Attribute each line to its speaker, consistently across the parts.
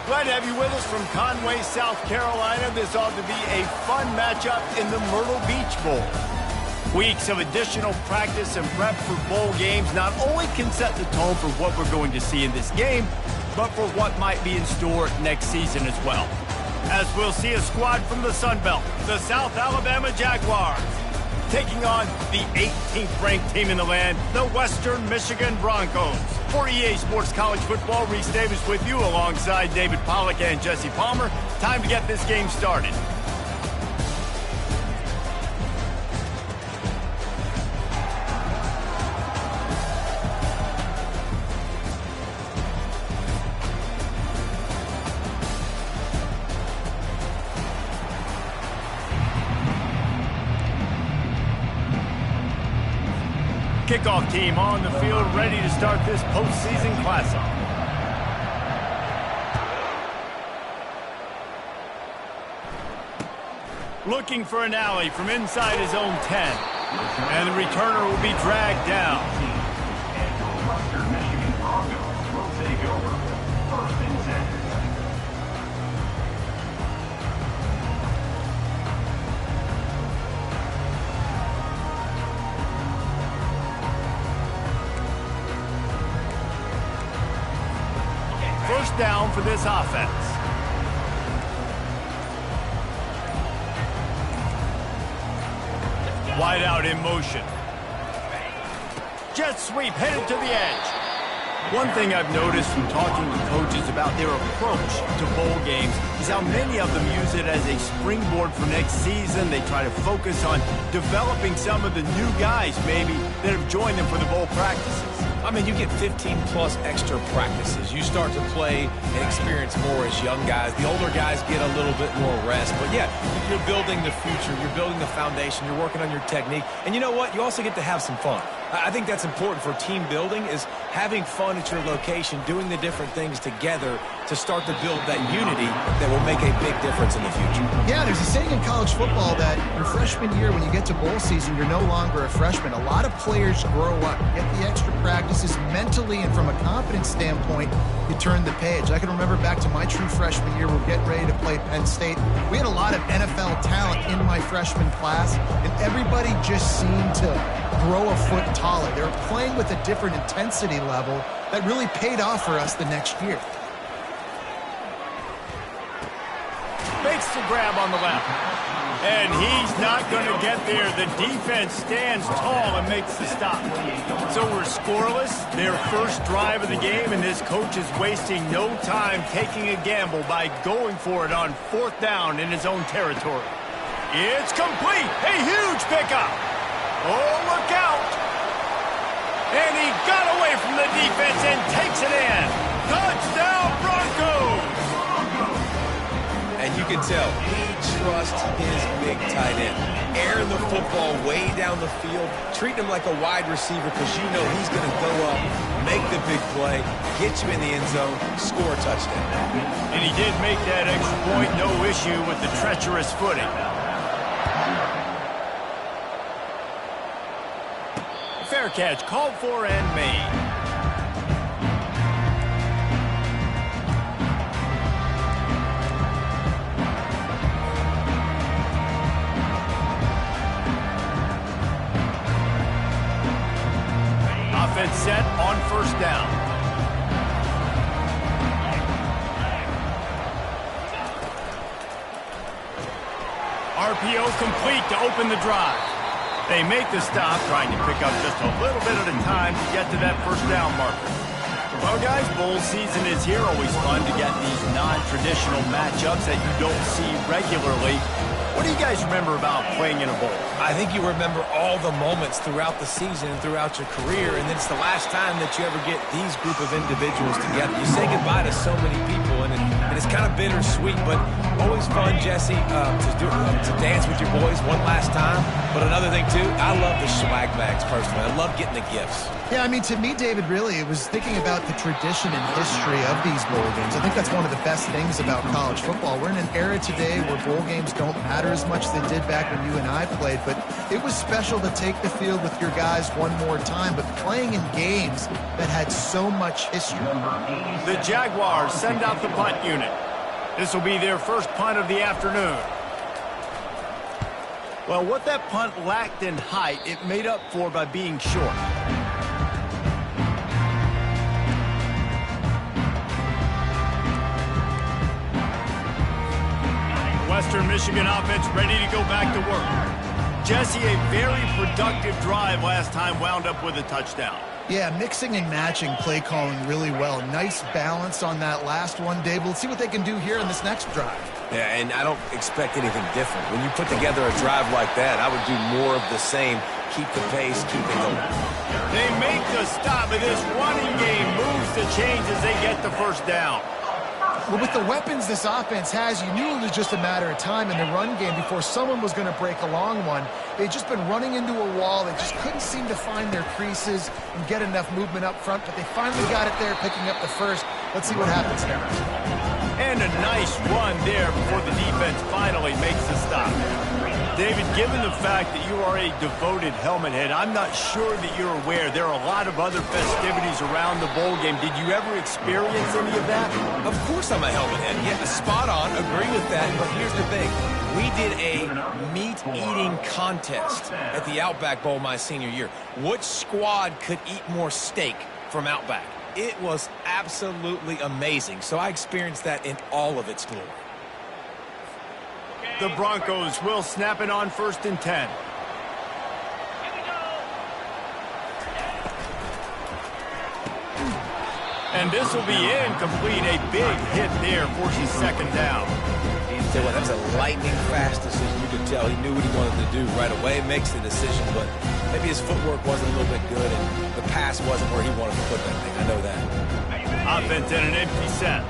Speaker 1: Glad to have you with us from Conway, South Carolina. This ought to be a fun matchup in the Myrtle Beach Bowl. Weeks of additional practice and prep for bowl games not only can set the tone for what we're going to see in this game, but for what might be in store next season as well. As we'll see a squad from the Sun Belt, the South Alabama Jaguars, taking on the 18th ranked team in the land, the Western Michigan Broncos. For EA Sports College Football, Reese Davis with you alongside David Pollack and Jesse Palmer. Time to get this game started. Kickoff team on the field, ready to start this postseason classic. Looking for an alley from inside his own 10. And the returner will be dragged down.
Speaker 2: And the Western Michigan Broncos will take over. First and 10.
Speaker 1: First down for this offense. Wide out in motion. Jet sweep headed to the edge. One thing I've noticed from talking to coaches about their approach to bowl games is how many of them use it as a springboard for next season. They try to focus on developing some of the new guys maybe that have joined them for the bowl practices.
Speaker 3: I mean, you get 15-plus extra practices. You start to play and experience more as young guys. The older guys get a little bit more rest. But, yeah, you're building the future. You're building the foundation. You're working on your technique. And you know what? You also get to have some fun. I think that's important for team building is having fun at your location, doing the different things together to start to build that unity that will make a big difference in the future.
Speaker 4: Yeah, there's a saying in college football that your freshman year, when you get to bowl season, you're no longer a freshman. A lot of players grow up, get the extra practices mentally, and from a confidence standpoint, you turn the page. I can remember back to my true freshman year, we're getting ready to play Penn State. We had a lot of NFL talent in my freshman class, and everybody just seemed to grow a foot taller. They were playing with a different intensity level that really paid off for us the next year.
Speaker 1: Makes the grab on the left. And he's not going to get there. The defense stands tall and makes the stop. So we're scoreless, their first drive of the game, and this coach is wasting no time taking a gamble by going for it on fourth down in his own territory. It's complete. A huge pickup. Oh, look out. And he got away from the defense and takes it in. Touchdown, Broncos.
Speaker 3: And you can tell he trusts his big tight end. Airing the football way down the field, treating him like a wide receiver because you know he's going to go up, make the big play, get you in the end zone, score a touchdown.
Speaker 1: And he did make that extra point, no issue with the treacherous footing. Fair catch, called for and made. Offense set on first down. RPO complete to open the drive. They make the stop, trying to pick up just a little bit at a time to get to that first down marker. Well, guys, bowl season is here. Always fun to get these non-traditional matchups that you don't see regularly. What do you guys remember about playing in a bowl?
Speaker 3: I think you remember all the moments throughout the season and throughout your career, and it's the last time that you ever get these group of individuals together. You say goodbye to so many people, and it's kind of bittersweet, but always fun, Jesse, to dance with your boys one last time. But another thing, too, I love the swag bags, personally. I love getting the gifts.
Speaker 4: Yeah, I mean, to me, David, really, it was thinking about the tradition and history of these bowl games. I think that's one of the best things about college football. We're in an era today where bowl games don't matter as much as they did back when you and I played, but it was special to take the field with your guys one more time, but playing in games that had so much history.
Speaker 1: The Jaguars send out the punt unit. This will be their first punt of the afternoon. Well, what that punt lacked in height, it made up for by being short. Western Michigan offense ready to go back to work. Jesse, a very productive drive last time, wound up with a touchdown.
Speaker 4: Yeah, mixing and matching play calling really well. Nice balance on that last one, Dave. We'll see what they can do here in this next drive.
Speaker 3: Yeah, and I don't expect anything different. When you put together a drive like that, I would do more of the same. Keep the pace, keep it going.
Speaker 1: They make the stop, and this running game moves the chains as they get the first down.
Speaker 4: Well, with the weapons this offense has, you knew it was just a matter of time in the run game before someone was going to break a long one. They'd just been running into a wall. They just couldn't seem to find their creases and get enough movement up front, but they finally got it there, picking up the first. Let's see what happens here.
Speaker 1: And a nice run there before the defense finally makes the stop. David, given the fact that you are a devoted helmet head, I'm not sure that you're aware there are a lot of other festivities around the bowl game. Did you ever experience any of that?
Speaker 3: Of course I'm a helmet head. Yeah, spot on. Agree with that. But here's the thing. We did a meat-eating contest at the Outback Bowl my senior year. Which squad could eat more steak from Outback? It was absolutely amazing. So I experienced that in all of its glory.
Speaker 1: The Broncos will snap it on 1st and 10. And this will be incomplete. A big hit there forces 2nd down.
Speaker 3: Tell you what, that was a lightning-fast decision. You could tell he knew what he wanted to do right away. Makes the decision, but maybe his footwork wasn't a little bit good, and the pass wasn't where he wanted to put that thing. I know that.
Speaker 1: Offense in an empty set.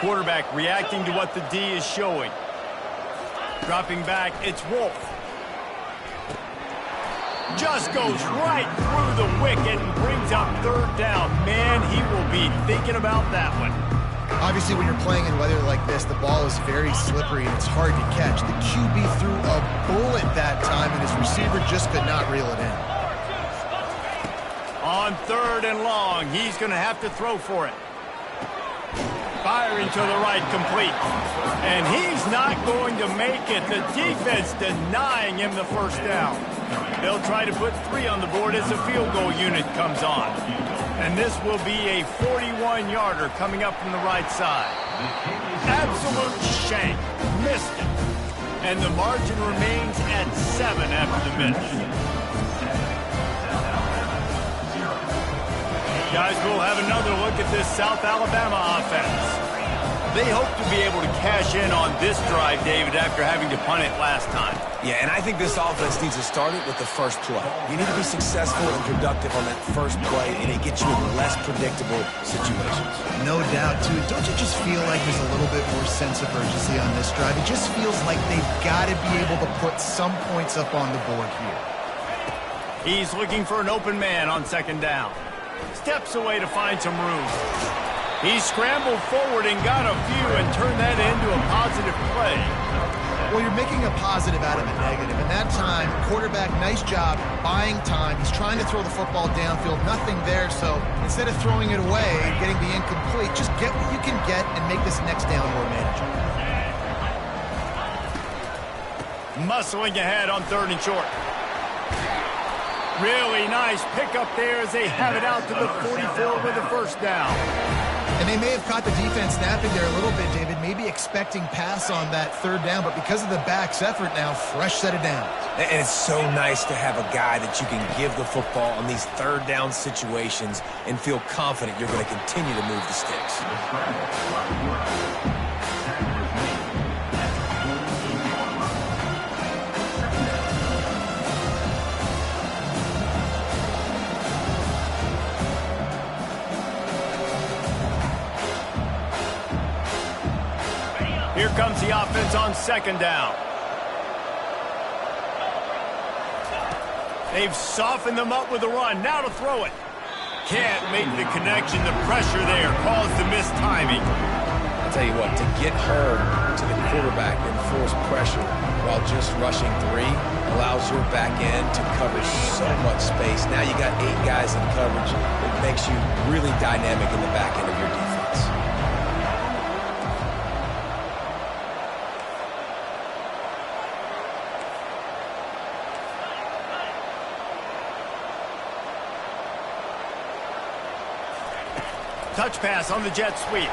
Speaker 1: Quarterback reacting to what the D is showing. Dropping back, it's Wolf. Just goes right through the wicket and brings up 3rd down. Man, he will be thinking about that one.
Speaker 4: Obviously, when you're playing in weather like this, the ball is very slippery and it's hard to catch. The QB threw a bullet that time, and his receiver just could not reel it in.
Speaker 1: On 3rd and long, he's going to have to throw for it. Firing to the right, complete. And he's not going to make it. The defense denying him the 1st down. They'll try to put 3 on the board as the field goal unit comes on. And this will be a 41-yarder coming up from the right side. Absolute shank. Missed it. And the margin remains at 7 after the miss. Guys, we'll have another look at this South Alabama offense. They hope to be able to cash in on this drive, David, after having to punt it last time.
Speaker 3: Yeah, and I think this offense needs to start it with the first play. You need to be successful and productive on that first play, and it gets you in less predictable situations.
Speaker 4: No doubt, too. Don't you just feel like there's a little bit more sense of urgency on this drive? It just feels like they've got to be able to put some points up on the board here.
Speaker 1: He's looking for an open man on 2nd down. Steps away to find some room. He scrambled forward and got a few and turned that into a positive play.
Speaker 4: Well, you're making a positive out of a negative. And that time, quarterback, nice job, buying time. He's trying to throw the football downfield. Nothing there, so instead of throwing it away and getting the incomplete, just get what you can get and make this next down more manageable.
Speaker 1: Muscling ahead on 3rd and short. Really nice pickup there as they have it out to the 44 with the 1st down.
Speaker 4: And they may have caught the defense snapping there a little bit, David, maybe expecting pass on that 3rd down, but because of the back's effort now, fresh set of downs.
Speaker 3: And it's so nice to have a guy that you can give the football on these 3rd down situations and feel confident you're going to continue to move the sticks.
Speaker 1: Here comes the offense on 2nd down. They've softened them up with a run. Now to throw it. Can't make the connection. The pressure there caused the missed timing.
Speaker 3: I'll tell you what, to get home to the quarterback and force pressure while just rushing 3 allows your back end to cover so much space. Now you got 8 guys in coverage. It makes you really dynamic in the back end of your defense.
Speaker 1: Touch pass on the jet sweep.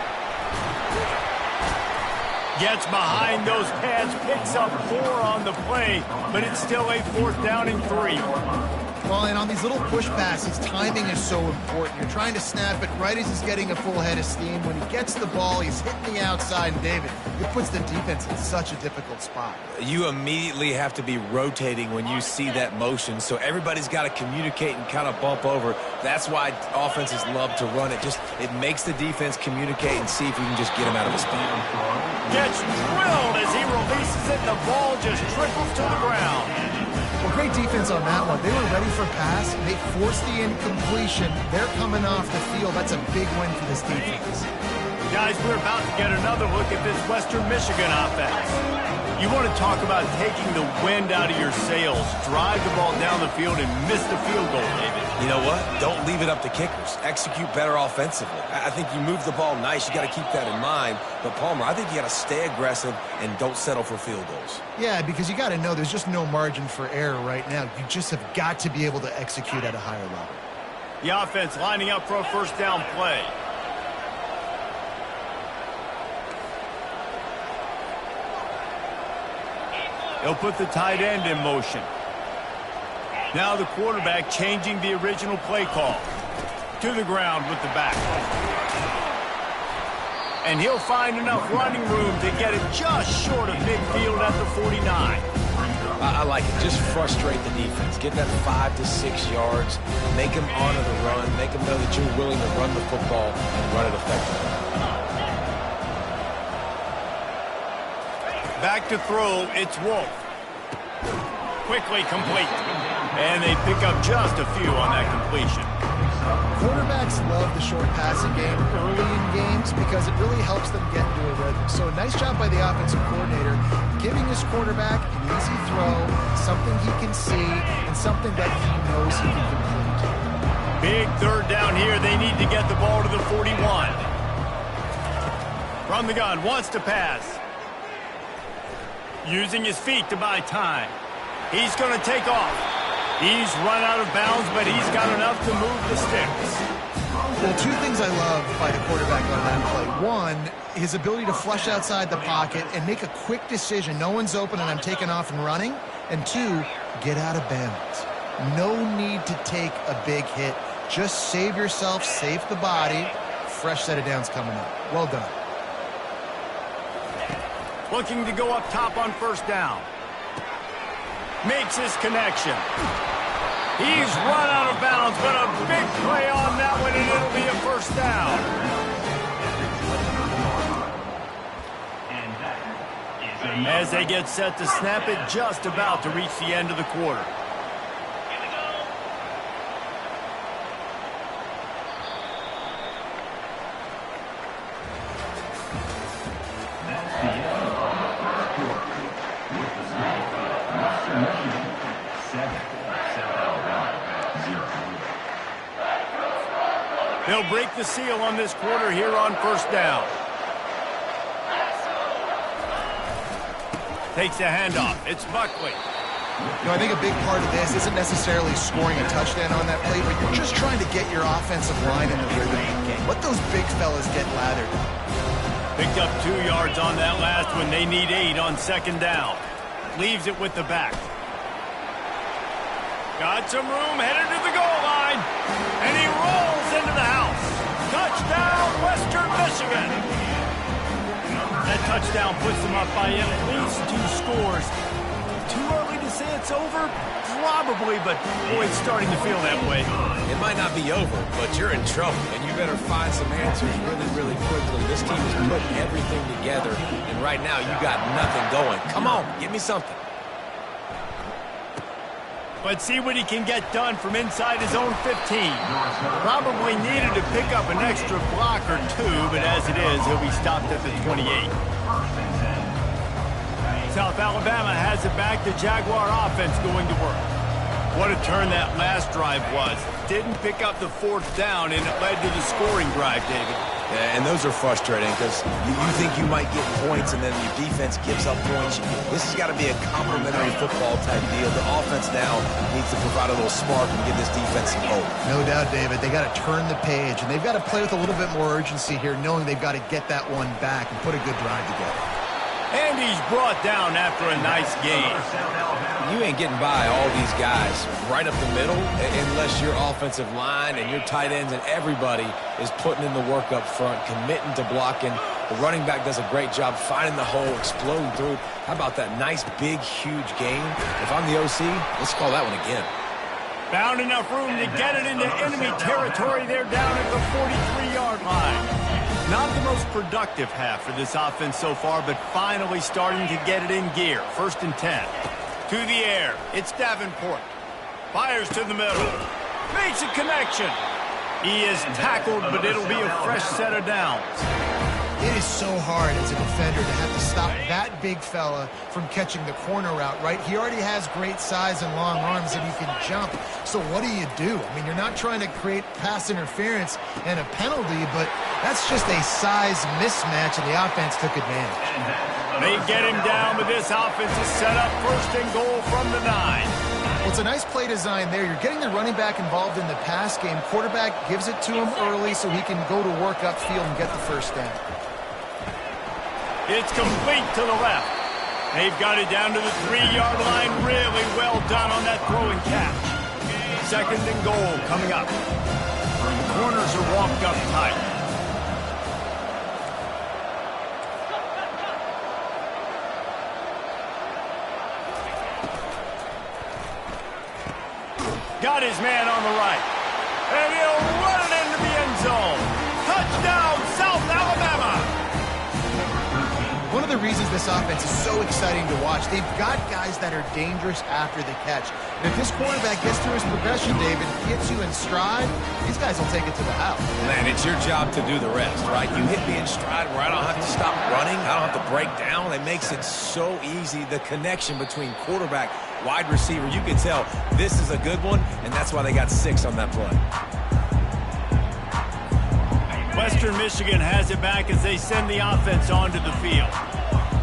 Speaker 1: Gets behind those pads, picks up 4 on the play, but it's still a 4th down and 3.
Speaker 4: Well, and on these little push passes, timing is so important. You're trying to snap it right as he's getting a full head of steam. When he gets the ball, he's hitting the outside, and David, it puts the defense in such a difficult spot.
Speaker 3: You immediately have to be rotating when you see that motion, so everybody's got to communicate and kind of bump over. That's why offenses love to run it. It makes the defense communicate and see if you can just get him out of his spot.
Speaker 1: Gets drilled as he releases it, and the ball just trickles to the ground.
Speaker 4: Well, great defense on that one. They were ready for pass. They forced the incompletion. They're coming off the field. That's a big win for this defense.
Speaker 1: Guys, we're about to get another look at this Western Michigan offense. You want to talk about taking the wind out of your sails. Drive the ball down the field and miss the field goal, David.
Speaker 3: You know what? Don't leave it up to kickers. Execute better offensively. I think you move the ball nice. You got to keep that in mind. But, Palmer, I think you got to stay aggressive and don't settle for field goals.
Speaker 4: Yeah, because you got to know there's just no margin for error right now. You just have got to be able to execute at a higher level.
Speaker 1: The offense lining up for a 1st down play. They'll put the tight end in motion. Now the quarterback changing the original play call. To the ground with the back. And he'll find enough running room to get it just short of midfield at the 49.
Speaker 3: I like it. Just frustrate the defense. Get that 5 to 6 yards. Make them honor the run. Make them know that you're willing to run the football and run it effectively.
Speaker 1: Back to throw, it's Wolf. Quickly complete. And they pick up just a few on that completion.
Speaker 4: Quarterbacks love the short passing game early in games because it really helps them get into a rhythm. So a nice job by the offensive coordinator giving his quarterback an easy throw, something he can see, and something that he knows he can complete.
Speaker 1: Big 3rd down here. They need to get the ball to the 41. From the gun, wants to pass. Using his feet to buy time. He's going to take off. He's run out of bounds, but he's got enough to move the sticks.
Speaker 4: Well, 2 things I love by the quarterback on that play. 1, his ability to flush outside the pocket and make a quick decision. No one's open and I'm taking off and running. And 2, get out of bounds. No need to take a big hit. Just save yourself, save the body. Fresh set of downs coming up. Well done.
Speaker 1: Looking to go up top on 1st down. Makes his connection. He's run out of bounds, but a big play on that one, and it'll be a 1st down. As they get set to snap it, just about to reach the end of the quarter. They'll break the seal on this quarter here on 1st down. Takes a handoff. It's Buckley.
Speaker 4: You know, I think a big part of this isn't necessarily scoring a touchdown on that play, but you're just trying to get your offensive line in the rhythm of the game. Let those big fellas get lathered.
Speaker 1: Picked up 2 yards on that last one. They need 8 on 2nd down. Leaves it with the back. Got some room, headed to the goal line. And he rolls into the house. Touchdown, Western Michigan. That touchdown puts them up by at least 2 scores. Too early to say it's over? Probably, but boy, it's starting to feel that way.
Speaker 3: It might not be over, but you're in trouble, and you better find some answers really, really quickly. This team is putting everything together, and right now you got nothing going. Come on, give me something.
Speaker 1: Let's see what he can get done from inside his own 15. Probably needed to pick up an extra block or two, but as it is, he'll be stopped at the 28. South Alabama has it back. The Jaguar offense going to work. What a turn that last drive was. Didn't pick up the 4th down, and it led to the scoring drive, David.
Speaker 3: Yeah, and those are frustrating because you think you might get points and then your defense gives up points. This has got to be a complementary football type deal. The offense now needs to provide a little spark and give this defense some hope.
Speaker 4: No doubt, David. They got to turn the page, and they've got to play with a little bit more urgency here, knowing they've got to get that one back and put a good drive together.
Speaker 1: And he's brought down after a nice game.
Speaker 3: You ain't getting by all these guys right up the middle unless your offensive line and your tight ends and everybody is putting in the work up front, committing to blocking. The running back does a great job finding the hole, exploding through. How about that nice, big, huge game? If I'm the OC, let's call that one again.
Speaker 1: Found enough room to get it into enemy territory. They're down at the 43-yard line. Not the most productive half for this offense so far, but finally starting to get it in gear. 1st and 10. To the air. It's Davenport. Fires to the middle. Makes a connection. He is tackled, but it'll be a fresh set of downs.
Speaker 4: It is so hard as a defender to have to stop that big fella from catching the corner route, right? He already has great size and long arms, and he can jump. So what do? I mean, you're not trying to create pass interference and a penalty, but that's just a size mismatch, and the offense took advantage.
Speaker 1: They get him down, but this offense is set up 1st and goal from the 9.
Speaker 4: Well, it's a nice play design there. You're getting the running back involved in the pass game. Quarterback gives it to him early so he can go to work upfield and get the 1st down.
Speaker 1: It's complete to the left. They've got it down to the 3-yard line. Really well done on that throw and catch. 2nd and goal coming up. The corners are walked up tight. Got his man on the right. And he'll run it into the end zone. Touchdown, South Alabama.
Speaker 4: One of the reasons this offense is so exciting to watch, they've got guys that are dangerous after the catch. And if this quarterback gets through his progression, David, gets you in stride, these guys will take it to the house.
Speaker 3: Man, it's your job to do the rest, right? You hit me in stride where I don't have to stop running. I don't have to break down. It makes it so easy. The connection between quarterback, wide receiver, you can tell this is a good one, and that's why they got 6 on that play.
Speaker 1: Western Michigan has it back as they send the offense onto the field.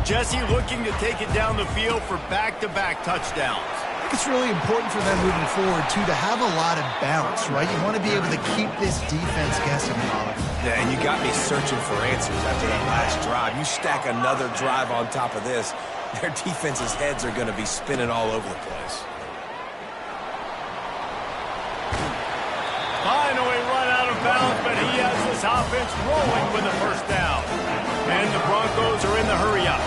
Speaker 1: Jesse looking to take it down the field for back-to-back touchdowns.
Speaker 4: I think it's really important for them moving forward, too, to have a lot of bounce, right? You want to be able to keep this defense guessing, Colin.
Speaker 3: Yeah, and you got me searching for answers after that last drive. You stack another drive on top of this, their defense's heads are going to be spinning all over the place.
Speaker 1: Finally run out of bounds, but he has this offense rolling with the 1st down. And the Broncos are in the hurry-up.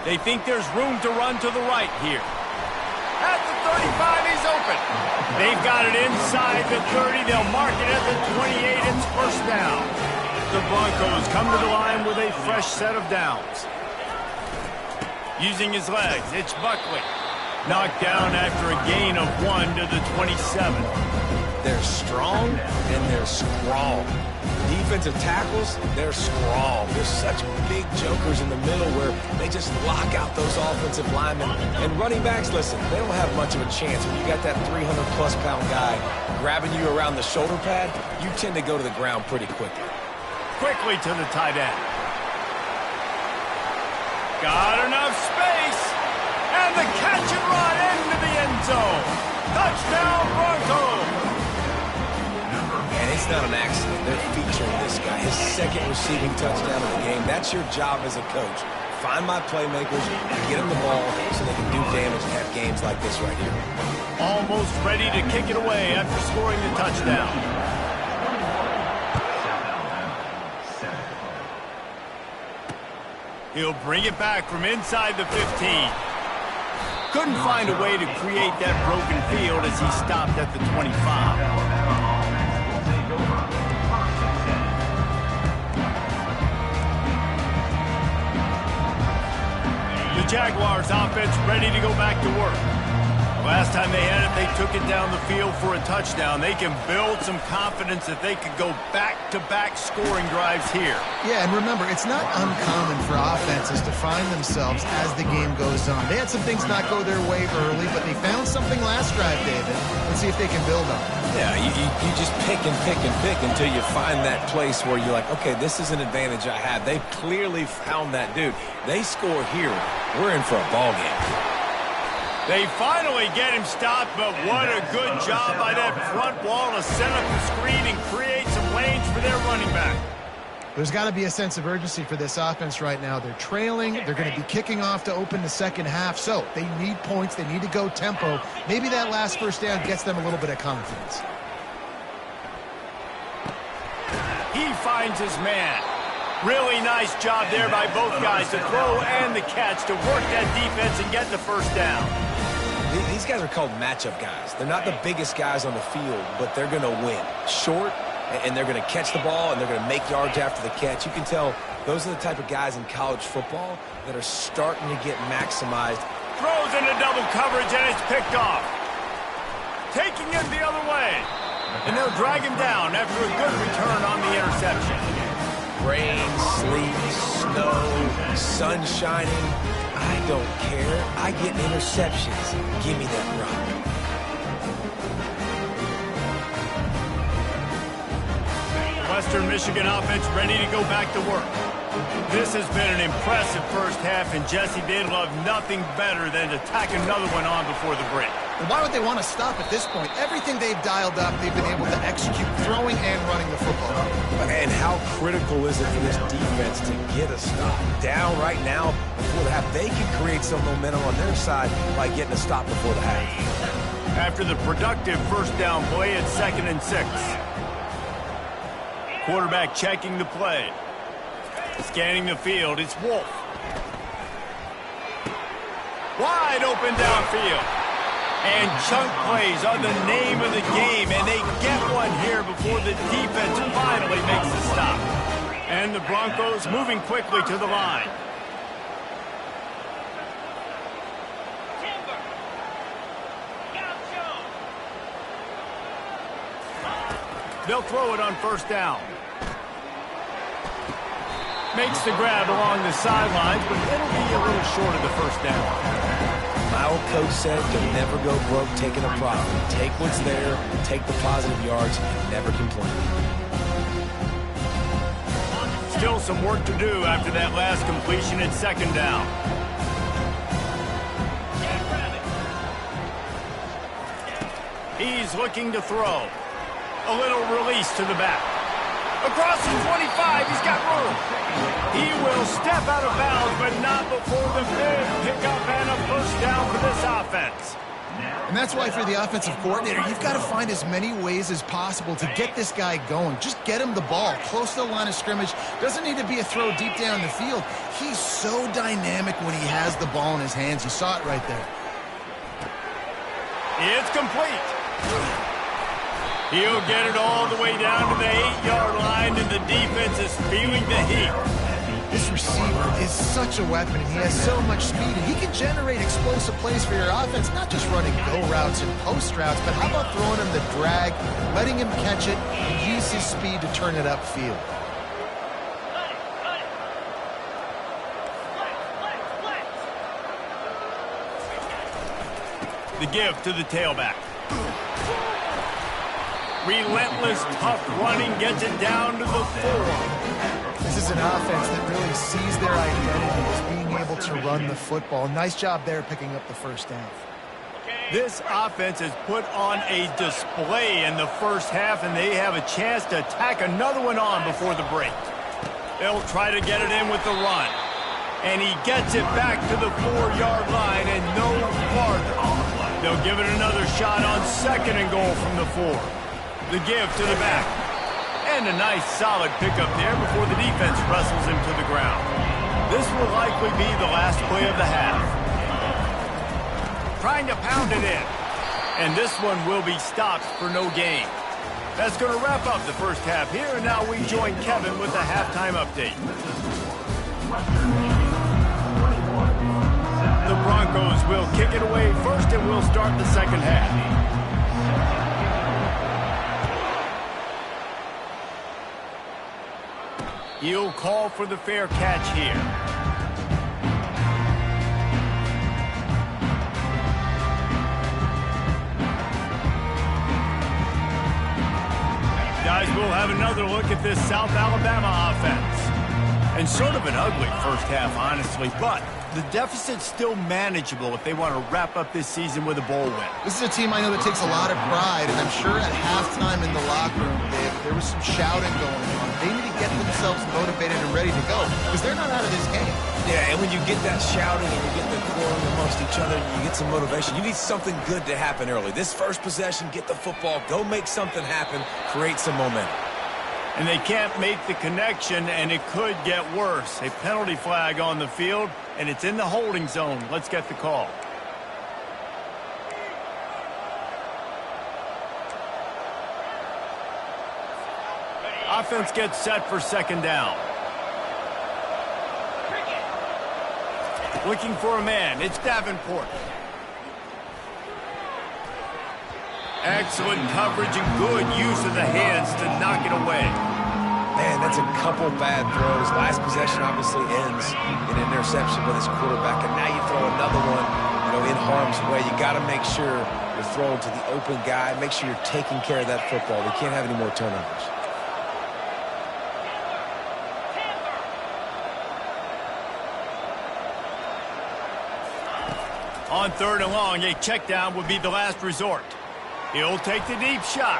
Speaker 1: They think there's room to run to the right here. At the 35, he's open. They've got it inside the 30. They'll mark it at the 28. It's 1st down. The Broncos come to the line with a fresh set of downs. Using his legs, it's Buckley. Knocked down after a gain of 1 to the 27.
Speaker 3: They're strong and they're strong. Defensive tackles, they're strong. They're such big jokers in the middle where they just lock out those offensive linemen. And running backs, listen, they don't have much of a chance. When you got that 300-plus pound guy grabbing you around the shoulder pad, you tend to go to the ground pretty quickly.
Speaker 1: Quickly to the tight end. Got enough space. And the catch and run into the end zone. Touchdown, Broncos.
Speaker 3: And it's not an accident. They're featuring this guy, his 2nd receiving touchdown of the game. That's your job as a coach. Find my playmakers, get them the ball so they can do damage and have games like this right here.
Speaker 1: Almost ready to kick it away after scoring the touchdown. He'll bring it back from inside the 15. Couldn't find a way to create that broken field as he stopped at the 25. The Jaguars offense ready to go back to work. Last time they had it, they took it down the field for a touchdown. They can build some confidence that they could go back-to-back scoring drives here.
Speaker 4: Yeah, and remember, it's not uncommon for offenses to find themselves as the game goes on. They had some things not go their way early, but they found something last drive, David. Let's see if they can build on it.
Speaker 3: Yeah, you just pick and pick and pick until you find that place where you're like, okay, this is an advantage I have. They clearly found that dude. They score here. We're in for a ball game.
Speaker 1: They finally get him stopped, but what a good job by that front wall to set up the screen and create some lanes for their running back.
Speaker 4: There's got to be a sense of urgency for this offense right now. They're trailing. They're going to be kicking off to open the second half, so they need points. They need to go tempo. Maybe that last first down gets them a little bit of confidence.
Speaker 1: He finds his man. Really nice job there by both guys, the throw and the catch, to work that defense and get the first down.
Speaker 3: These guys are called matchup guys. They're not the biggest guys on the field, but they're going to win. Short, and they're going to catch the ball, and they're going to make yards after the catch. You can tell those are the type of guys in college football that are starting to get maximized.
Speaker 1: Throws into double coverage, and it's picked off. Taking it the other way. And they'll drag him down after a good return on the interception.
Speaker 3: Rain, sleet, snow, sun shining. I don't care. I get interceptions. Give me that rock.
Speaker 1: The Western Michigan offense ready to go back to work. This has been an impressive first half, and Jesse, they'd love nothing better than to tack another one on before the break.
Speaker 4: And why would they want to stop at this point? Everything they've dialed up, they've been able to execute, throwing and running the football.
Speaker 3: And how critical is it for this defense to get a stop? Down right now before the half. They can create some momentum on their side by getting a stop before the half.
Speaker 1: After the productive first down play at 2nd and 6. Quarterback checking the play. Scanning the field, it's Wolf. Wide open downfield. And chunk plays are the name of the game, and they get one here before the defense finally makes the stop. And the Broncos moving quickly to the line. They'll throw it on first down. Makes the grab along the sidelines, but it'll be a little short of the first down.
Speaker 3: My old coach said you'll never go broke taking a profit. Take what's there, take the positive yards, and never complain.
Speaker 1: Still some work to do after that last completion at 2nd down. He's looking to throw. A little release to the back. Across the 25, he's got room. He will step out of bounds, but not before the big pickup and a first down for this offense.
Speaker 4: And that's why for the offensive coordinator, you've got to find as many ways as possible to get this guy going. Just get him the ball close to the line of scrimmage. Doesn't need to be a throw deep down the field. He's so dynamic when he has the ball in his hands. You saw it right there.
Speaker 1: It's complete. He'll get it all the way down to the 8-yard line, and the defense is feeling the heat.
Speaker 4: This receiver is such a weapon, and he has so much speed, and he can generate explosive plays for your offense, not just running go routes and post routes, but how about throwing him the drag, letting him catch it, and use his speed to turn it upfield.
Speaker 1: The give to the tailback. Relentless, tough running gets it down to the 4.
Speaker 4: This is an offense that really sees their identity as being able to run the football. Nice job there picking up the first down.
Speaker 1: This offense has put on a display in the first half, and they have a chance to tack another one on before the break. They'll try to get it in with the run. And he gets it back to the 4-yard line and no farther. They'll give it another shot on 2nd and goal from the 4. The give to the back. And a nice solid pickup there before the defense wrestles him to the ground. This will likely be the last play of the half. Trying to pound it in. And this one will be stopped for no gain. That's going to wrap up the first half here, and now we join Kevin with the halftime update. The Broncos will kick it away first, and we'll start the second half. He'll call for the fair catch here. Guys, we'll have another look at this South Alabama offense. And sort of an ugly first half, honestly, but the deficit's still manageable if they want to wrap up this season with a bowl win.
Speaker 4: This is a team I know that takes a lot of pride, and I'm sure at halftime in the locker room, there was some shouting going on. They need to get themselves motivated and ready to go, because they're not out of this game.
Speaker 3: Yeah, and when you get that shouting and you get the quarreling amongst each other, you get some motivation. You need something good to happen early. This first possession, get the football, go make something happen, create some momentum.
Speaker 1: And they can't make the connection, and it could get worse. A penalty flag on the field, and it's in the holding zone. Let's get the call. Offense gets set for second down. Looking for a man. It's Davenport. Excellent coverage and good use of the hands to knock it away.
Speaker 3: Man, that's a couple bad throws. Last possession obviously ends in an interception by this quarterback, and now you throw another one, in harm's way. You got to make sure you're throwing to the open guy. Make sure you're taking care of that football. We can't have any more turnovers.
Speaker 1: On third and long, a check down would be the last resort. He'll take the deep shot.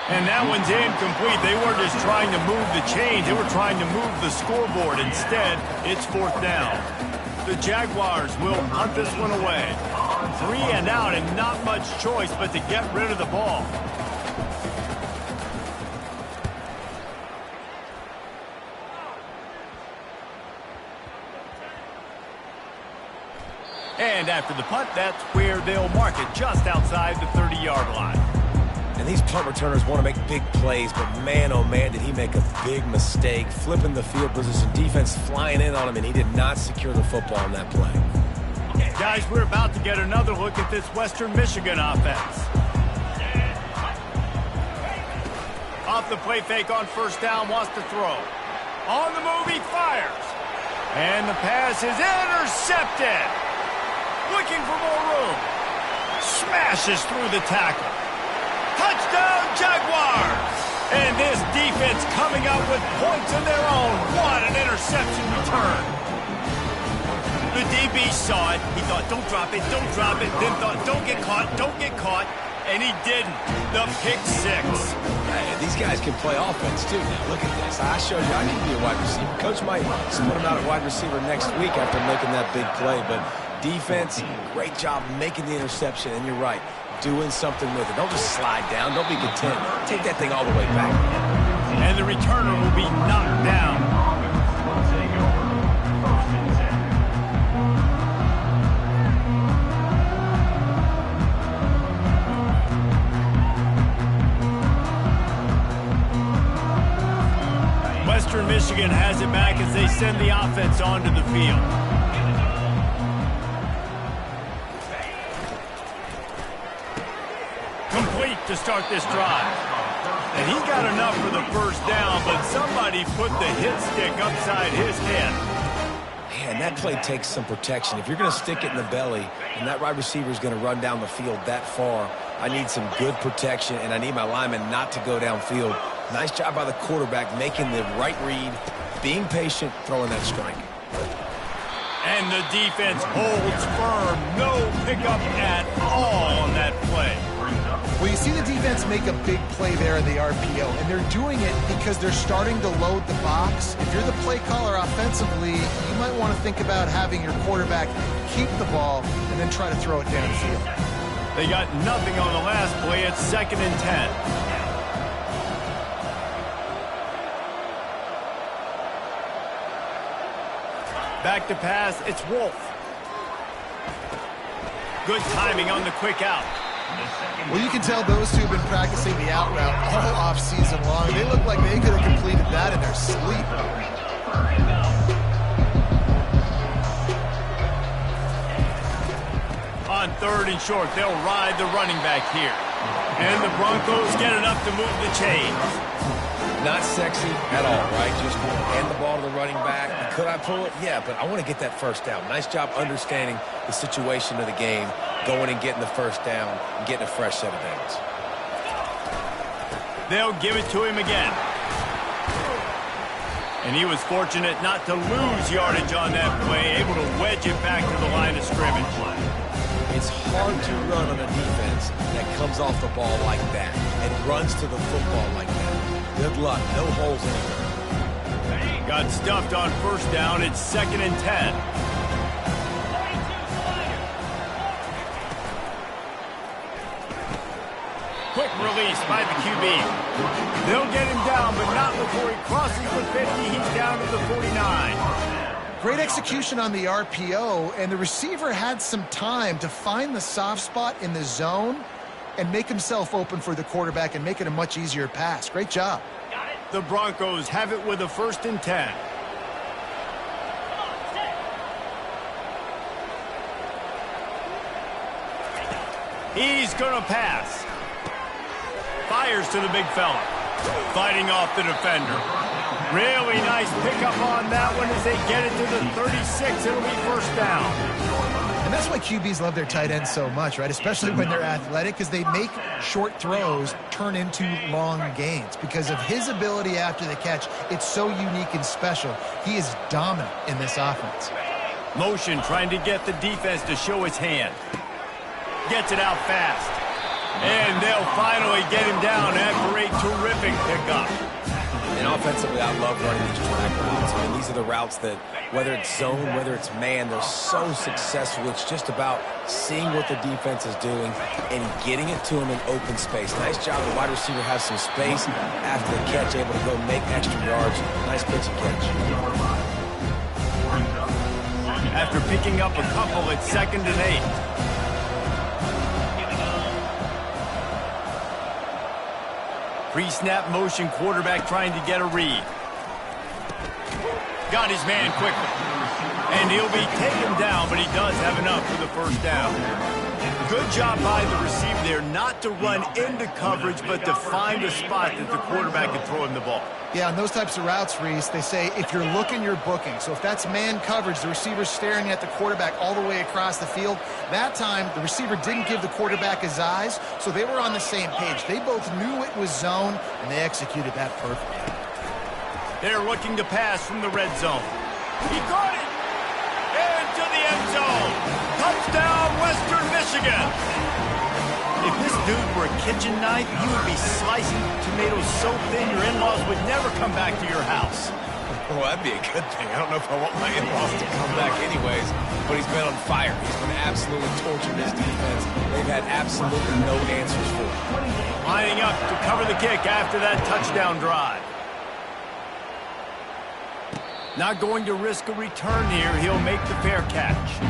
Speaker 1: And that one's incomplete. They weren't just trying to move the chains. They were trying to move the scoreboard. Instead, it's fourth down. The Jaguars will hunt this one away. 3 and out, and not much choice but to get rid of the ball. And after the punt, that's where they'll mark it, just outside the 30-yard line.
Speaker 3: And these punt returners want to make big plays, but man, oh man, did he make a big mistake. Flipping the field position, defense flying in on him, and he did not secure the football on that play.
Speaker 1: Guys, we're about to get another look at this Western Michigan offense. Off the play fake on first down, wants to throw. On the move, he fires. And the pass is intercepted. Looking for more room. Smashes through the tackle. Touchdown, Jaguars! And this defense coming up with points of their own. What an interception return. The DB saw it. He thought, don't drop it, don't drop it. Then thought, don't get caught, don't get caught. And he didn't. The pick six.
Speaker 3: Hey, these guys can play offense, too. Now, look at this. I showed you I can be a wide receiver. Coach might put him out at wide receiver next week after making that big play, but defense, great job making the interception, and you're right, doing something with it. Don't just slide down. Don't be content. Take that thing all the way back.
Speaker 1: And the returner will be knocked down. Western Michigan has it back as they send the offense onto the field. Complete to start this drive. And he got enough for the first down, but somebody put the hit stick upside his head.
Speaker 3: Man, that play takes some protection. If you're going to stick it in the belly and that wide receiver is going to run down the field that far, I need some good protection, and I need my lineman not to go downfield. Nice job by the quarterback making the right read, being patient, throwing that strike.
Speaker 1: And the defense holds firm. No pickup at all on that play.
Speaker 4: Well, you see the defense make a big play there in the RPO, and they're doing it because they're starting to load the box. If you're the play caller offensively, you might want to think about having your quarterback keep the ball and then try to throw it downfield.
Speaker 1: They got nothing on the last play. It's 2nd and 10. Back to pass, it's Wolf. Good timing on the quick out.
Speaker 4: Well, you can tell those two have been practicing the out route all off-season long. They look like they could have completed that in their sleep.
Speaker 1: On 3rd and short, they'll ride the running back here. And the Broncos get enough to move the chains.
Speaker 3: Not sexy at all, right? Just hand the ball to the running back. Could I pull it? Yeah, but I want to get that first down. Nice job understanding the situation of the game, going and getting the first down and getting a fresh set of downs.
Speaker 1: They'll give it to him again. And he was fortunate not to lose yardage on that play, able to wedge it back to the line of scrimmage.
Speaker 3: It's hard to run on a defense that comes off the ball like that and runs to the football like that. Good luck. No holes anywhere.
Speaker 1: Got stuffed on 1st down. It's 2nd and 10. Quick release by the QB. They'll get him down, but not before he crosses the 50. He's down to the 49.
Speaker 4: Great execution on the RPO, and the receiver had some time to find the soft spot in the zone and make himself open for the quarterback and make it a much easier pass. Great job.
Speaker 1: The Broncos have it with a 1st and 10. He's going to pass. Fires to the big fella. Fighting off the defender. Really nice pickup on that one as they get it to the 36. It'll be 1st down.
Speaker 4: And that's why QBs love their tight ends so much, right? Especially when they're athletic, because they make short throws turn into long gains. Because of his ability after the catch, it's so unique and special. He is dominant in this offense.
Speaker 1: Motion trying to get the defense to show his hand. Gets it out fast. And they'll finally get him down after a terrific pickup.
Speaker 3: And offensively, I love running these track routes. I mean, these are the routes that, whether it's zone, whether it's man, they're so successful. It's just about seeing what the defense is doing and getting it to them in open space. Nice job. The wide receiver has some space after the catch, able to go make extra yards. Nice pitch and catch.
Speaker 1: After picking up a couple, it's 2nd and 8. Pre-snap motion, quarterback trying to get a read. Got his man quickly. And he'll be taken down, but he does have enough for the 1st down. Good job by the receiver there not to run into coverage, but to find a spot that the quarterback can throw him the ball.
Speaker 4: Yeah, on those types of routes, Reese, they say if you're looking, you're booking. So if that's man coverage, the receiver's staring at the quarterback all the way across the field. That time, the receiver didn't give the quarterback his eyes, so they were on the same page. They both knew it was zone, and they executed that perfectly.
Speaker 1: They're looking to pass from the red zone. He got it! Into the end zone! Touchdown, Western Michigan! If this dude were a kitchen knife, you would be slicing tomatoes so thin your in-laws would never come back to your house.
Speaker 3: Well, that'd be a good thing. I don't know if I want my in-laws to come back anyways, but he's been on fire. He's been absolutely torturing this defense. They've had absolutely no answers for him.
Speaker 1: Lining up to cover the kick after that touchdown drive. Not going to risk a return here. He'll make the fair catch.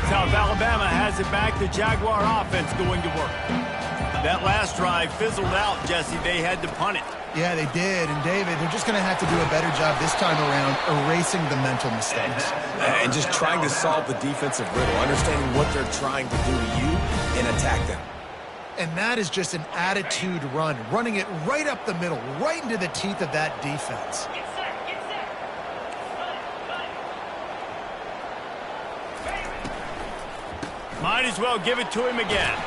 Speaker 1: South Alabama has it back. The Jaguar offense going to work. That last drive fizzled out, Jesse. They had to punt it.
Speaker 4: Yeah, they did. And, David, they're just going to have to do a better job this time around erasing the mental mistakes.
Speaker 3: And just trying to solve the defensive riddle, understanding what they're trying to do to you and attack them.
Speaker 4: And that is just an attitude run, running it right up the middle, right into the teeth of that defense.
Speaker 1: Might as well give it to him again.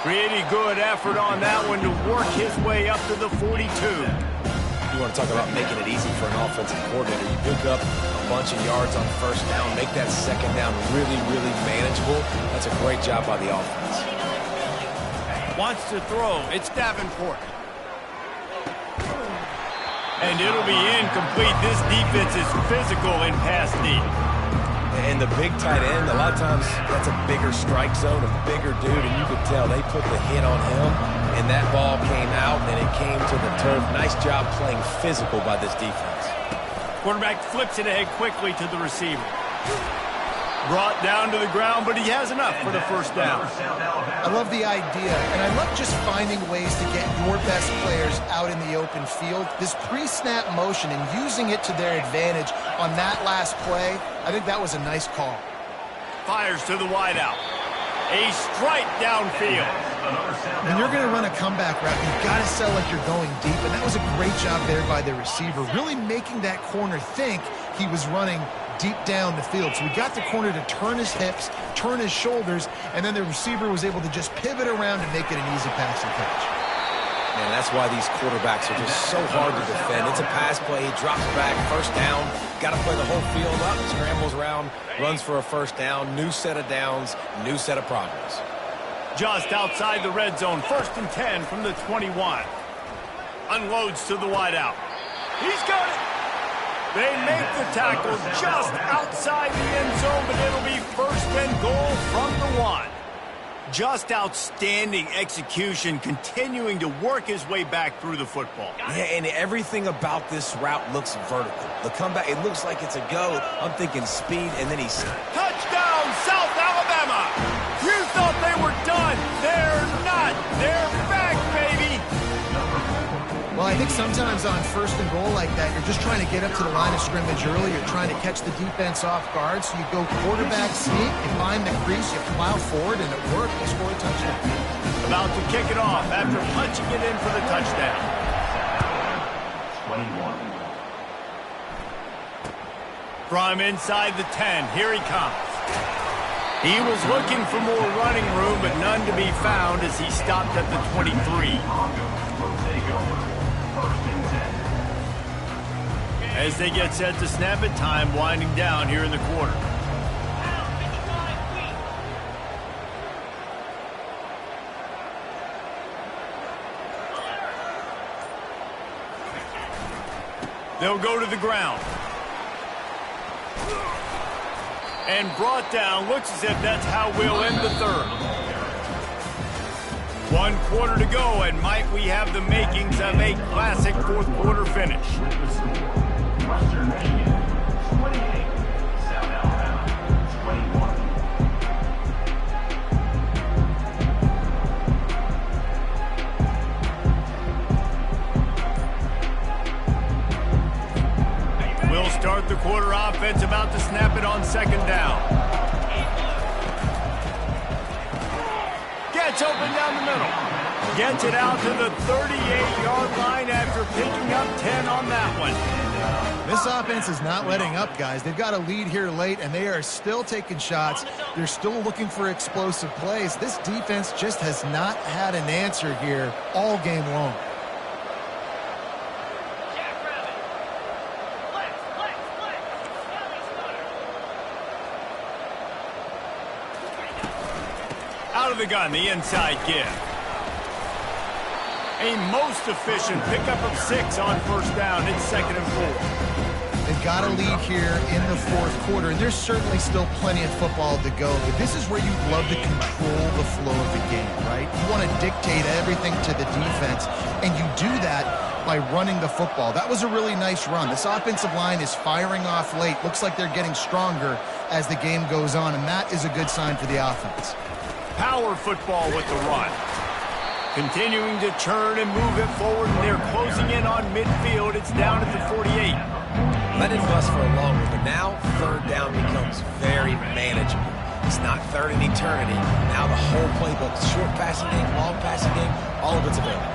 Speaker 1: Pretty good effort on that one to work his way up to the 42.
Speaker 3: You want to talk about making it easy for an offensive coordinator. You pick up a bunch of yards on 1st down, make that 2nd down really, really manageable. That's a great job by the offense.
Speaker 1: Wants to throw. It's Davenport. And it'll be incomplete. This defense is physical in pass deep.
Speaker 3: And the big tight end, a lot of times that's a bigger strike zone, a bigger dude, and you could tell they put the hit on him, and that ball came out, and it came to the turf. Nice job playing physical by this defense.
Speaker 1: Quarterback flips it ahead quickly to the receiver. Brought down to the ground, but he has enough for the first down.
Speaker 4: I love the idea, and I love just finding ways to get your best players out in the open field. This pre-snap motion and using it to their advantage on that last play, I think that was a nice call.
Speaker 1: Fires to the wideout. A strike downfield.
Speaker 4: When you're going to run a comeback route, you've got to sell like you're going deep, and that was a great job there by the receiver, really making that corner think he was running deep down the field. So we got the corner to turn his hips, turn his shoulders, and then the receiver was able to just pivot around and make it an easy pass and catch.
Speaker 3: Man, that's why these quarterbacks are just so hard to defend. It's a pass play, he drops back, first down, got to play the whole field up, scrambles around, runs for a first down, new set of downs, new set of progress.
Speaker 1: Just outside the red zone, 1st and 10 from the 21. Unloads to the wideout. He's got it. They make the tackle just outside the end zone, but it'll be 1st and goal from the 1. Just outstanding execution, continuing to work his way back through the football.
Speaker 3: Yeah, and everything about this route looks vertical. The comeback, it looks like it's a go. I'm thinking speed, and then he's...
Speaker 1: Touchdown, South Alabama! You thought they were done. They're not. They're back, baby!
Speaker 4: Well, I think sometimes on 1st and goal like that, you're just trying to get up to the line of scrimmage early. You're trying to catch the defense off guard. So you go quarterback sneak, you find the crease, you plow forward, and it worked. You score a touchdown.
Speaker 1: About to kick it off after punching it in for the touchdown.
Speaker 2: 21.
Speaker 1: From inside the 10, here he comes. He was looking for more running room, but none to be found as he stopped at the 23. As they get set to snap it, time winding down here in the quarter. They'll go to the ground. And brought down. Looks as if that's how we'll end the 3rd. 1 quarter to go, and might we have the makings of a classic 4th quarter finish.
Speaker 2: Western Michigan, 28. South Alabama, 21.
Speaker 1: We'll start the quarter offense, about to snap it on 2nd down. Gets open down the middle. Gets it out to the 38-yard line after picking up 10 on that one.
Speaker 4: This offense is not letting up, guys. They've got a lead here late, and they are still taking shots. They're still looking for explosive plays. This defense just has not had an answer here all game long.
Speaker 1: Out of the gun, the inside give. A most efficient pickup of 6 on 1st down. It's 2nd and 4.
Speaker 4: They've got a lead here in the 4th quarter, and there's certainly still plenty of football to go, but this is where you'd love to control the flow of the game, right? You want to dictate everything to the defense, and you do that by running the football. That was a really nice run. This offensive line is firing off late. Looks like they're getting stronger as the game goes on, and that is a good sign for the offense.
Speaker 1: Power football with the run. Continuing to churn and move it forward, and they're closing in on midfield. It's down at the 48.
Speaker 3: Let it bust for a long one, but now 3rd down becomes very manageable. It's not 3rd in eternity. Now the whole playbook, short passing game, long passing game, all of it's available.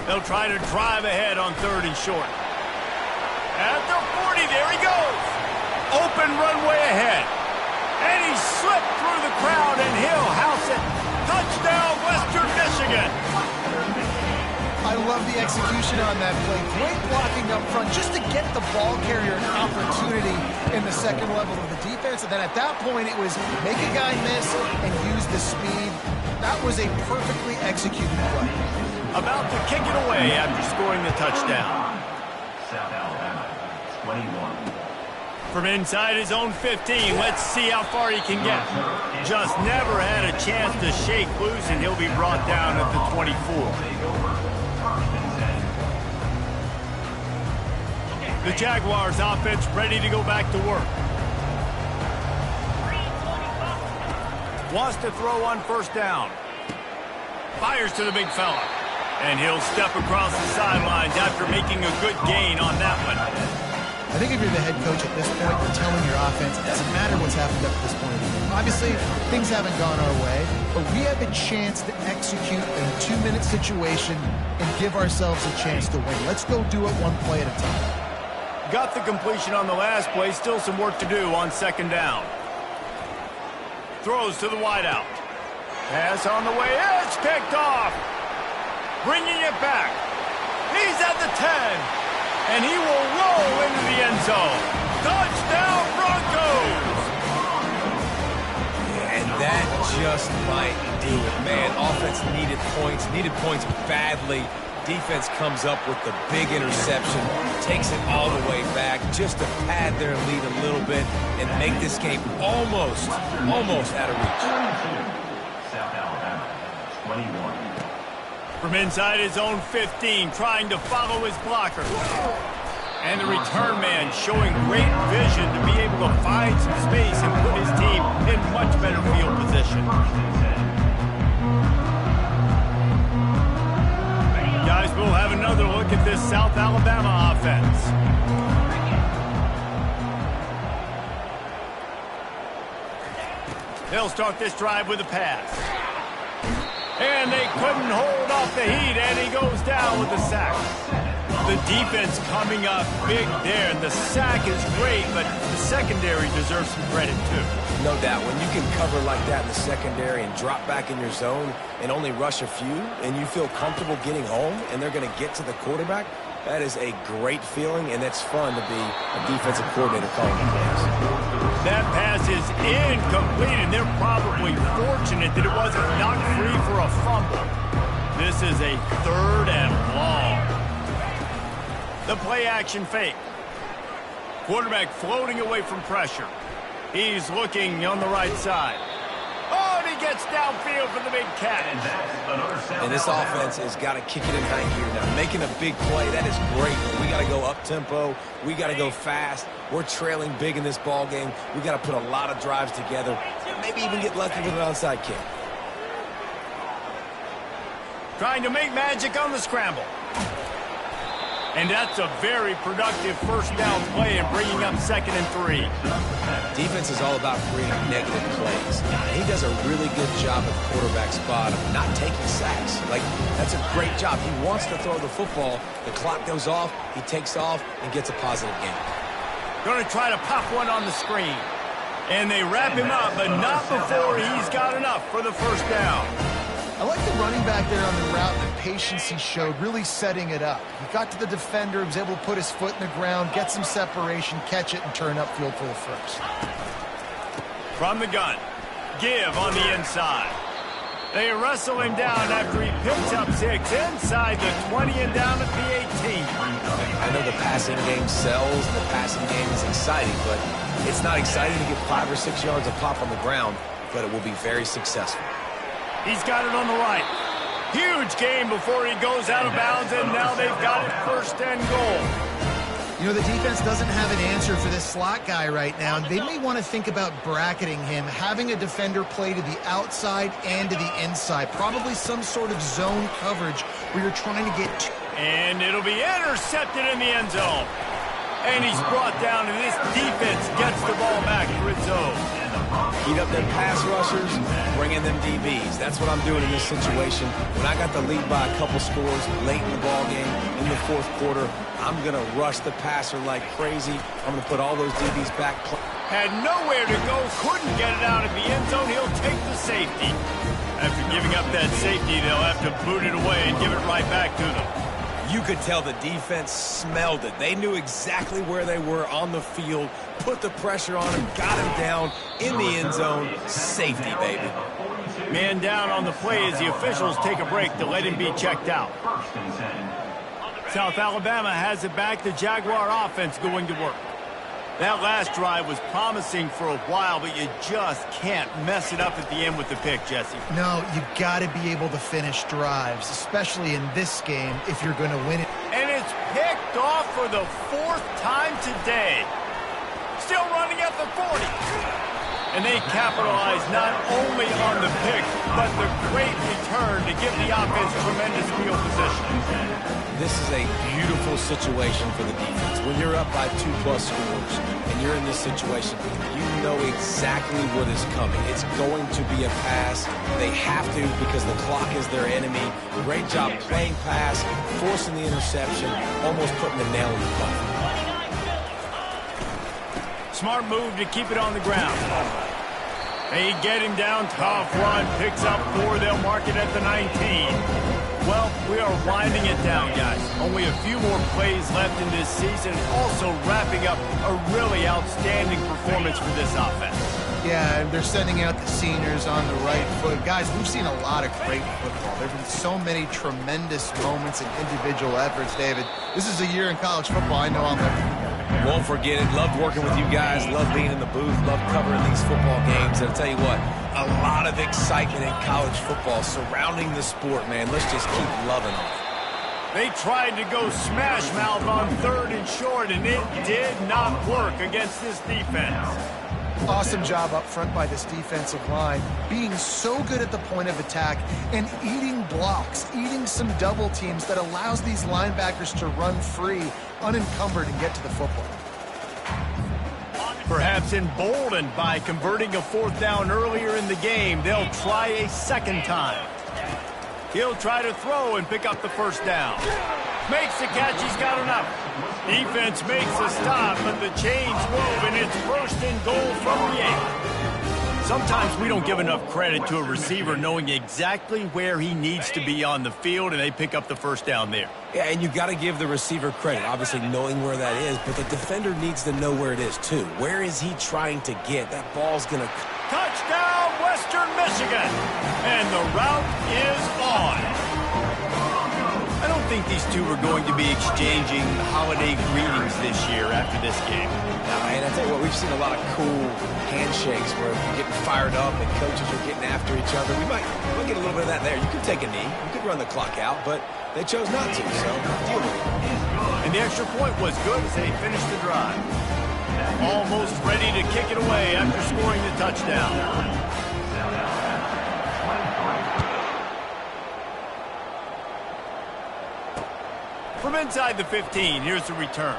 Speaker 1: They'll try to drive ahead on 3rd and short. At the 40, there he goes. Open runway ahead. And he slipped through the crowd, and he'll house it. Touchdown, Western Michigan.
Speaker 4: I love the execution on that play. Great blocking up front just to get the ball carrier an opportunity in the 2nd level of the defense. And then at that point, it was make a guy miss and use the speed. That was a perfectly executed play.
Speaker 1: About to kick it away after scoring the touchdown.
Speaker 2: South Alabama, 21.
Speaker 1: From inside his own 15, let's see how far he can get. Just never had a chance to shake loose, and he'll be brought down at the 24. The Jaguars offense ready to go back to work. Wants to throw on first down. Fires to the big fella. And he'll step across the sidelines after making a good gain on that one.
Speaker 4: I think if you're the head coach at this point, you're telling your offense it doesn't matter what's happened up to this point. Obviously, things haven't gone our way, but we have a chance to execute a 2-minute situation and give ourselves a chance to win. Let's go do it one play at a time.
Speaker 1: Got the completion on the last play. Still some work to do on second down. Throws to the wideout. Pass on the way. It's picked off. Bringing it back. He's at the 10. And he will roll into the end zone. Touchdown, Broncos!
Speaker 3: And that just might do it, man. Offense needed points badly. Defense comes up with the big interception, takes it all the way back just to pad their lead a little bit and make this game almost out of reach.
Speaker 2: South Alabama, 21.
Speaker 1: From inside his own 15, trying to follow his blocker. And the return man showing great vision to be able to find some space and put his team in much better field position. Guys, we'll have another look at this South Alabama offense. They'll start this drive with a pass. And they couldn't hold off the heat, and he goes down with the sack. The defense coming up big there, and the sack is great, but the secondary deserves some credit too.
Speaker 3: No doubt, when you can cover like that in the secondary and drop back in your zone and only rush a few, and you feel comfortable getting home, and they're going to get to the quarterback, that is a great feeling, and it's fun to be a defensive coordinator calling the plays.
Speaker 1: That pass is incomplete, and they're probably fortunate that it wasn't knocked free for a fumble. This is a 3rd and long. The play action fake. Quarterback floating away from pressure. He's looking on the right side. Oh, and he gets downfield for the big catch.
Speaker 3: And this offense has got to kick it in high gear now. Making a big play, that is great. We got to go up-tempo. We got to go fast. We're trailing big in this ball game. We got to put a lot of drives together. Maybe even get lucky with an onside kick.
Speaker 1: Trying to make magic on the scramble. And that's a very productive first down play and bringing up 2nd and 3.
Speaker 3: Defense is all about creating negative plays. And he does a really good job at the quarterback spot of not taking sacks. Like, that's a great job. He wants to throw the football. The clock goes off. He takes off and gets a positive gain.
Speaker 1: Going to try to pop one on the screen. And they wrap him up, but not before he's got enough for the first down.
Speaker 4: I like the running back there on the route and the patience he showed, really setting it up. He got to the defender, was able to put his foot in the ground, get some separation, catch it, and turn upfield for the first.
Speaker 1: From the gun, give on the inside. They wrestle him down after he picks up 6 inside the 20 and down at the 18.
Speaker 3: I know the passing game sells and the passing game is exciting, but it's not exciting to get 5 or 6 yards of pop on the ground, but it will be very successful.
Speaker 1: He's got it on the right. Huge game before he goes out of bounds, and now they've got it 1st and goal.
Speaker 4: You know, the defense doesn't have an answer for this slot guy right now, and they may want to think about bracketing him, having a defender play to the outside and to the inside. Probably some sort of zone coverage where you're trying to get to.
Speaker 1: And it'll be intercepted in the end zone. And he's brought down, and this defense gets the ball back for its own.
Speaker 3: Heat up them pass rushers, bring in them DBs. That's what I'm doing in this situation. When I got the lead by a couple scores late in the ball game, in the 4th quarter, I'm going to rush the passer like crazy. I'm going to put all those DBs back.
Speaker 1: Had nowhere to go, couldn't get it out of the end zone. He'll take the safety. After giving up that safety, they'll have to boot it away and give it right back to them.
Speaker 3: You could tell the defense smelled it. They knew exactly where they were on the field, put the pressure on him, got him down in the end zone. Safety, baby.
Speaker 1: Man down on the play as the officials take a break to let him be checked out. South Alabama has it back. The Jaguar offense going to work. That last drive was promising for a while, but you just can't mess it up at the end with the pick, Jesse.
Speaker 4: No, you got to be able to finish drives, especially in this game if you're going to win it.
Speaker 1: And it's picked off. off for the 4th time today. Still running at the 40. And they capitalize not only on the pick, but the great return to give the offense tremendous field position.
Speaker 3: This is a beautiful situation for the defense. When you're up by 2+ scores and you're in this situation, you know exactly what is coming. It's going to be a pass. They have to because the clock is their enemy. Great job playing pass, forcing the interception, almost putting the nail in the coffin.
Speaker 1: Smart move to keep it on the ground. They get him down. Tough run. Picks up 4. They'll mark it at the 19. Well, we are winding it down, guys. Only a few more plays left in this season. Also wrapping up a really outstanding performance for this offense.
Speaker 4: Yeah, and they're sending out the seniors on the right foot. Guys, we've seen a lot of great football. There have been so many tremendous moments and individual efforts, David. This is a year in college football I know I'll never forget.
Speaker 3: Won't forget it. Loved working with you guys. Loved being in the booth. Loved covering these football games. And I'll tell you what, a lot of excitement in college football surrounding the sport, man. Let's just keep loving on it.
Speaker 1: They tried to go smash mouth on 3rd and short, and it did not work against this defense.
Speaker 4: Awesome job up front by this defensive line, being so good at the point of attack and eating blocks, eating some double teams that allows these linebackers to run free, unencumbered, and get to the football.
Speaker 1: Perhaps emboldened by converting a 4th down earlier in the game, they'll try a 2nd time. He'll try to throw and pick up the 1st down. Makes the catch. He's got enough. Defense makes a stop, but the chains wove, and it's 1st and goal from the 8. Sometimes we don't give enough credit to a receiver knowing exactly where he needs to be on the field, and they pick up the 1st down there.
Speaker 3: Yeah, and you got to give the receiver credit, obviously knowing where that is, but the defender needs to know where it is too. Where is he trying to get? That ball's going to...
Speaker 1: Touchdown, Western Michigan! And the route is on. I don't think these two are going to be exchanging holiday greetings this year after this game.
Speaker 3: And I tell you what, we've seen a lot of cool handshakes where we're getting fired up and coaches are getting after each other. We'll get a little bit of that there. You could take a knee. You could run the clock out, but they chose not to, so deal with it.
Speaker 1: And the extra point was good as they finished the drive. Almost ready to kick it away after scoring the touchdown. From inside the 15, here's the return.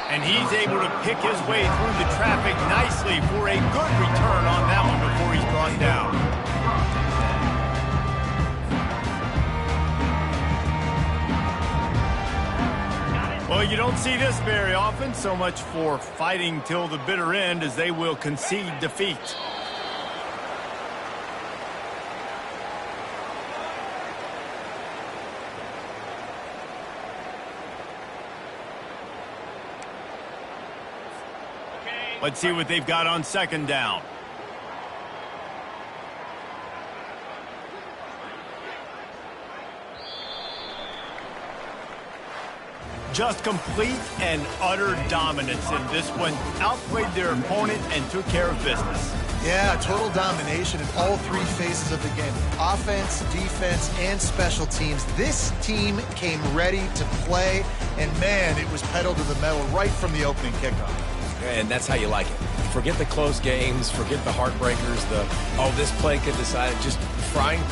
Speaker 1: And he's able to pick his way through the traffic nicely for a good return on that one before he's brought down. Well, you don't see this very often. So much for fighting till the bitter end as they will concede defeat. Let's see what they've got on 2nd down. Just complete and utter dominance in this one. Outplayed their opponent and took care of business.
Speaker 4: Yeah, total domination in all 3 phases of the game. Offense, defense, and special teams. This team came ready to play, and man, it was pedal to the metal right from the opening kickoff.
Speaker 3: And that's how you like it. Forget the close games, forget the heartbreakers, this play could decide it. Just frying